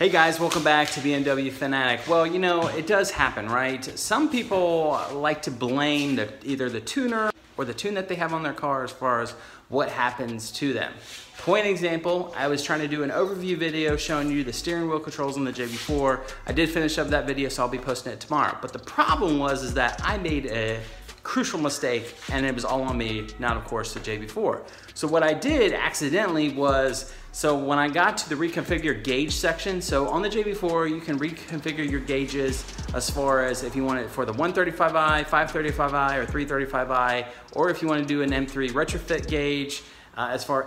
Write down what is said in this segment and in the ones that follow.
Hey guys, welcome back to BMW Fanatic. Well, you know, it does happen, right? Some people like to blame either the tuner or the tune that they have on their car as far as what happens to them. Point example, I was trying to do an overview video showing you the steering wheel controls on the JB4. I did finish up that video, so I'll be posting it tomorrow. But the problem was that I made a crucial mistake, and it was all on me, not of course the JB4. So what I did accidentally was, so when I got to the reconfigure gauge section, so on the JB4 you can reconfigure your gauges as far as if you want it for the 135i, 535i, or 335i, or if you want to do an M3 retrofit gauge,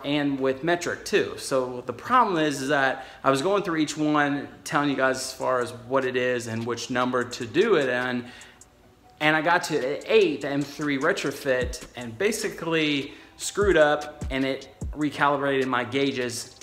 and with metric too. So the problem is that I was going through each one, telling you guys as far as what it is and which number to do it in. And I got to 8, the M3 retrofit, and basically screwed up, and it recalibrated my gauges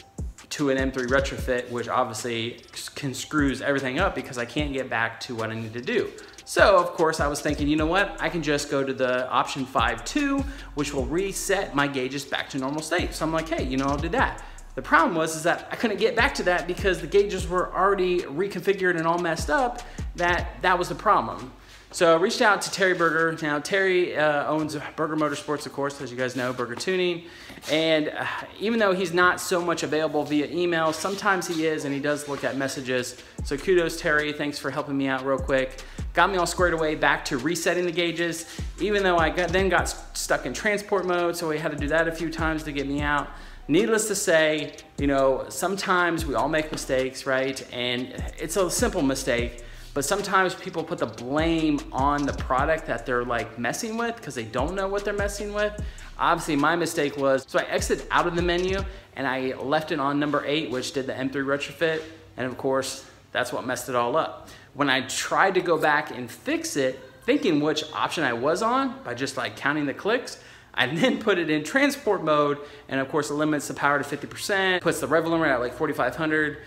to an M3 retrofit, which obviously screws everything up because I can't get back to what I need to do. So of course I was thinking, you know what? I can just go to the option 5.2, which will reset my gauges back to normal state. So I'm like, hey, you know, I'll do that. The problem was that I couldn't get back to that because the gauges were already reconfigured and all messed up. That was the problem. So I reached out to Terry Berger. Now Terry owns Berger Motorsports, of course, as you guys know, Berger Tuning. And even though he's not so much available via email, sometimes he is, and he does look at messages. So kudos, Terry. Thanks for helping me out real quick. Got me all squared away back to resetting the gauges, even though I then got stuck in transport mode, so we had to do that a few times to get me out. Needless to say, you know, sometimes we all make mistakes, right? And it's a simple mistake. But sometimes people put the blame on the product that they're like messing with because they don't know what they're messing with. Obviously my mistake was, so I exited out of the menu and I left it on number 8, which did the M3 retrofit. And of course, that's what messed it all up. When I tried to go back and fix it, thinking which option I was on by just like counting the clicks, I then put it in transport mode, and of course it limits the power to 50%, puts the rev limit at like 4,500.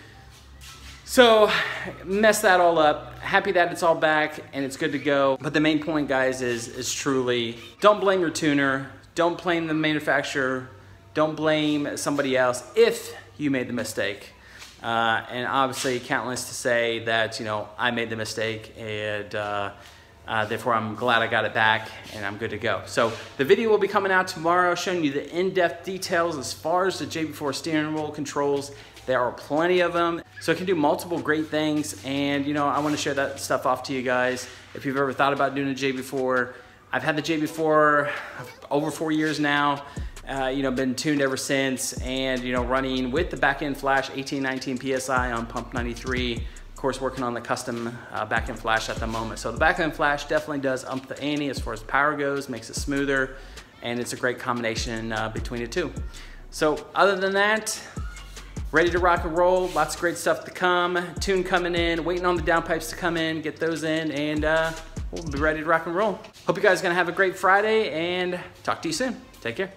So messed that all up. Happy that it's all back and it's good to go. But the main point, guys, is truly don't blame your tuner, don't blame the manufacturer, don't blame somebody else if you made the mistake. And obviously countless to say that, you know, I made the mistake, and therefore I'm glad I got it back and I'm good to go. So the video will be coming out tomorrow showing you the in-depth details as far as the JB4 steering wheel controls. There are plenty of them, so it can do multiple great things, and you know, I want to share that stuff off to you guys. If you've ever thought about doing a JB4, I've had the JB4 over 4 years now. You know, been tuned ever since, and you know, running with the back-end flash 18-19 PSI on pump 93. Of course, working on the custom back-end flash at the moment. So the back-end flash definitely does ump the ante as far as power goes, makes it smoother, and it's a great combination between the two. So other than that, ready to rock and roll, lots of great stuff to come. Tune coming in, waiting on the downpipes to come in, get those in, and we'll be ready to rock and roll. Hope you guys are gonna have a great Friday, and talk to you soon. Take care.